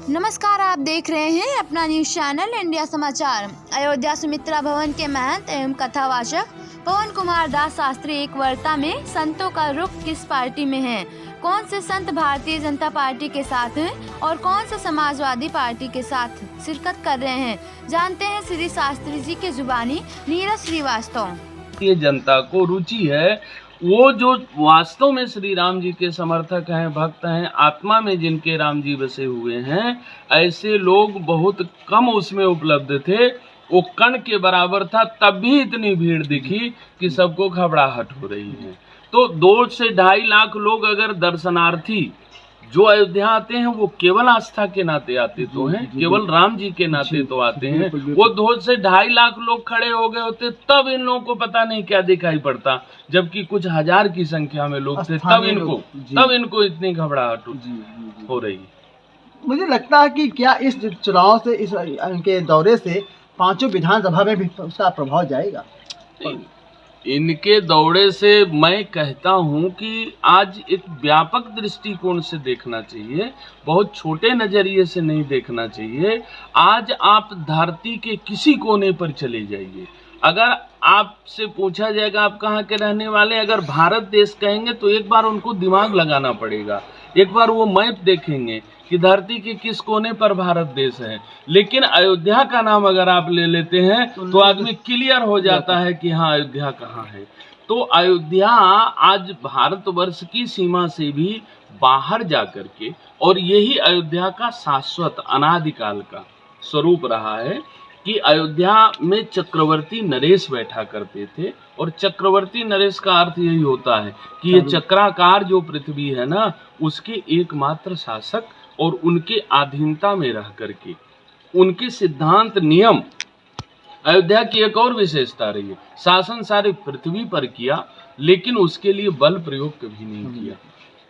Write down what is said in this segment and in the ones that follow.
नमस्कार, आप देख रहे हैं अपना न्यूज चैनल इंडिया समाचार। अयोध्या सुमित्रा भवन के महंत एवं कथावाचक पवन कुमार दास शास्त्री एक वार्ता में संतों का रुख किस पार्टी में है, कौन से संत भारतीय जनता पार्टी के साथ हैं और कौन से समाजवादी पार्टी के साथ शिरकत कर रहे हैं, जानते हैं श्री शास्त्री जी के जुबानी नीरज श्रीवास्तव। ये जनता को रुचि है, वो जो वास्तव में श्री राम जी के समर्थक हैं, भक्त हैं, आत्मा में जिनके राम जी बसे हुए हैं, ऐसे लोग बहुत कम उसमें उपलब्ध थे। वो कण के बराबर था, तब भी इतनी भीड़ दिखी कि सबको घबराहट हो रही है। तो 2 से 2.5 लाख लोग अगर दर्शनार्थी जो अयोध्या आते हैं वो केवल आस्था के नाते आते तो हैं, केवल राम जी के नाते तो आते हैं। वो 2 से 2.5 लाख लोग खड़े हो गए होते तब इन लोगों को पता नहीं क्या दिखाई पड़ता, जबकि कुछ हजार की संख्या में लोग थे, तब इनको इतनी घबराहट हो रही। मुझे लगता है कि क्या इस चुनाव से, इस इनके दौरे से 5 विधानसभा में भी उसका प्रभाव जाएगा? इनके दौरे से मैं कहता हूं कि आज एक व्यापक दृष्टिकोण से देखना चाहिए, बहुत छोटे नजरिए से नहीं देखना चाहिए। आज आप धरती के किसी कोने पर चले जाइए, अगर आपसे पूछा जाएगा आप कहाँ के रहने वाले, अगर भारत देश कहेंगे तो एक बार उनको दिमाग लगाना पड़ेगा, एक बार वो मैप देखेंगे कि धरती के किस कोने पर भारत देश है। लेकिन अयोध्या का नाम अगर आप ले लेते हैं तो आदमी क्लियर हो जाता है कि हाँ अयोध्या कहाँ है। तो अयोध्या आज भारतवर्ष की सीमा से भी बाहर जाकर के, और यही अयोध्या का शाश्वत अनादिकाल का स्वरूप रहा है कि अयोध्या में चक्रवर्ती नरेश बैठा करते थे। और चक्रवर्ती नरेश का अर्थ यही होता है कि ये चक्राकार जो पृथ्वी है ना, उसके एकमात्र शासक और उनके अधीनता में रह करके उनके सिद्धांत नियम। अयोध्या की एक और विशेषता रही है, शासन सारी पृथ्वी पर किया लेकिन उसके लिए बल प्रयोग कभी नहीं किया।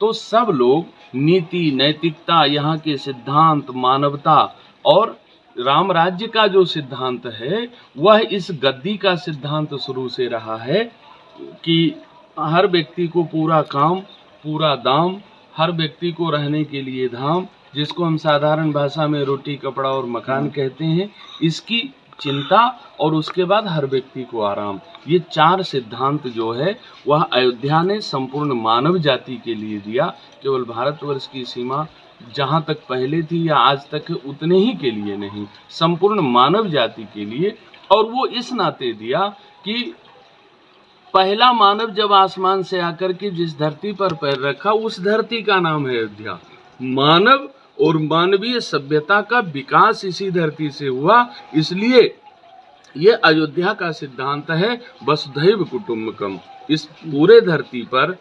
तो सब लोग नीति, नैतिकता, यहाँ के सिद्धांत, मानवता और राम राज्य का जो सिद्धांत है वह इस गद्दी का सिद्धांत शुरू से रहा है कि हर व्यक्ति को पूरा काम, पूरा दाम, हर व्यक्ति को रहने के लिए धाम, जिसको हम साधारण भाषा में रोटी, कपड़ा और मकान कहते हैं, इसकी चिंता, और उसके बाद हर व्यक्ति को आराम। ये 4 सिद्धांत जो है वह अयोध्या ने संपूर्ण मानव जाति के लिए दिया। केवल भारतवर्ष की सीमा जहाँ तक पहले थी या आज तक है उतने ही के लिए नहीं, संपूर्ण मानव जाति के लिए। और वो इस नाते दिया कि पहला मानव जब आसमान से आकर के जिस धरती पर पैर रखा उस धरती का नाम है अयोध्या। मानव और मानवीय सभ्यता का विकास इसी धरती से हुआ, इसलिए ये अयोध्या का सिद्धांत है वसुधैव कुटुंबकम। इस पूरे धरती पर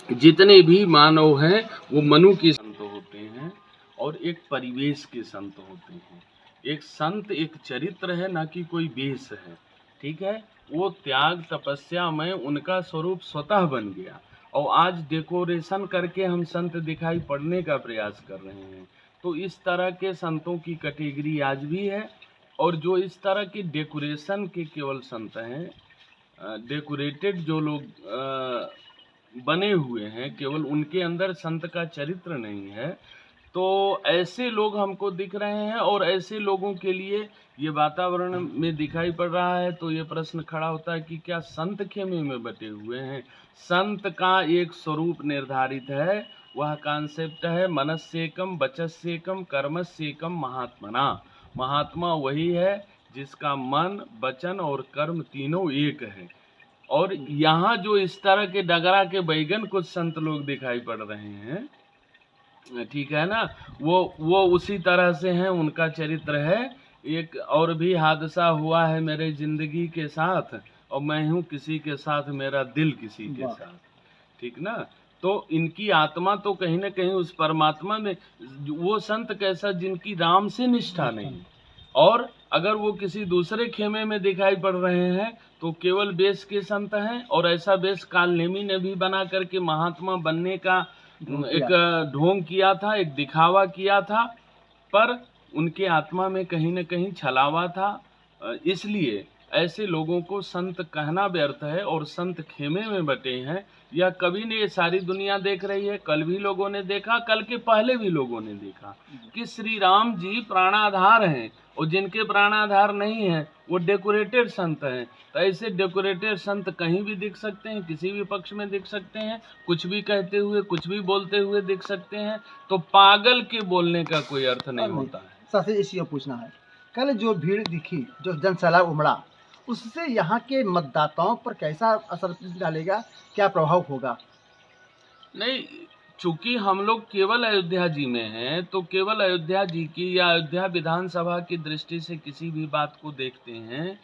जितने भी मानव हैं वो मनु के संत होते हैं और एक परिवेश के संत होते हैं। एक संत एक चरित्र है, ना कि कोई वेश है, ठीक है। वो त्याग तपस्या में उनका स्वरूप स्वतः बन गया, और आज डेकोरेशन करके हम संत दिखाई पड़ने का प्रयास कर रहे हैं। तो इस तरह के संतों की कैटेगरी आज भी है, और जो इस तरह की डेकोरेशन के केवल संत हैं, डेकोरेटेड जो लोग बने हुए हैं, केवल उनके अंदर संत का चरित्र नहीं है, तो ऐसे लोग हमको दिख रहे हैं। और ऐसे लोगों के लिए ये वातावरण में दिखाई पड़ रहा है, तो ये प्रश्न खड़ा होता है कि क्या संत खेमे में बटे हुए हैं? संत का एक स्वरूप निर्धारित है, वह कॉन्सेप्ट है मनस्येकम वचस्येकम कर्मस्येकम महात्मना। महात्मा वही है जिसका मन, वचन और कर्म तीनों एक है। और यहाँ जो इस तरह के डगरा के बैगन कुछ संत लोग दिखाई पड़ रहे हैं, ठीक है ना, वो उसी तरह से हैं, उनका चरित्र है। एक और भी हादसा हुआ है मेरे जिंदगी के साथ, और मैं हूँ किसी के साथ, मेरा दिल किसी के साथ, ठीक ना। तो इनकी आत्मा तो कहीं ना कहीं उस परमात्मा में, वो संत कैसा जिनकी राम से निष्ठा नहीं, और अगर वो किसी दूसरे खेमे में दिखाई पड़ रहे हैं तो केवल वेश के संत हैं। और ऐसा वेश कालनेमी ने भी बना करके महात्मा बनने का एक ढोंग किया था, एक दिखावा किया था, पर उनके आत्मा में कहीं न कहीं छलावा था। इसलिए ऐसे लोगों को संत कहना व्यर्थ है और संत खेमे में बटे हैं। यह कभी नहीं, ये सारी दुनिया देख रही है, कल भी लोगों ने देखा, कल के पहले भी लोगों ने देखा कि श्री राम जी प्राणाधार हैं और जिनके प्राणाधार नहीं है वो डेकोरेटेड संत हैं। तो ऐसे डेकोरेटेड संत कहीं भी दिख सकते हैं, किसी भी पक्ष में दिख सकते हैं, कुछ भी कहते हुए, कुछ भी बोलते हुए दिख सकते हैं। तो पागल के बोलने का कोई अर्थ नहीं होता है। सर से इसी को पूछना है, कल जो भीड़ दिखी, जो जनसैलाब उमड़ा, उससे यहाँ के मतदाताओं पर कैसा असर डालेगा, क्या प्रभाव होगा? नहीं, चूंकि हम लोग केवल अयोध्या जी में हैं, तो केवल अयोध्या जी की या अयोध्या विधानसभा की दृष्टि से किसी भी बात को देखते हैं,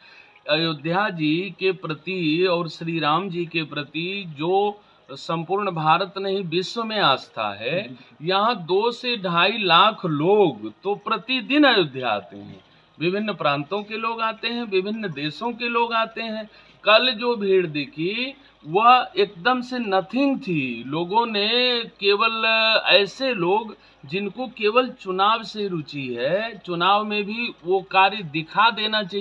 अयोध्या जी के प्रति और श्री राम जी के प्रति जो संपूर्ण भारत नहीं विश्व में आस्था है, यहाँ 2 से 2.5 लाख लोग तो प्रतिदिन अयोध्या आते हैं। विभिन्न प्रांतों के लोग आते हैं, विभिन्न देशों के लोग आते हैं। कल जो भीड़ दिखी वह एकदम से नथिंग थी। लोगों ने केवल ऐसे लोग जिनको केवल चुनाव से रुचि है, चुनाव में भी वो कार्य दिखा देना चाहिए।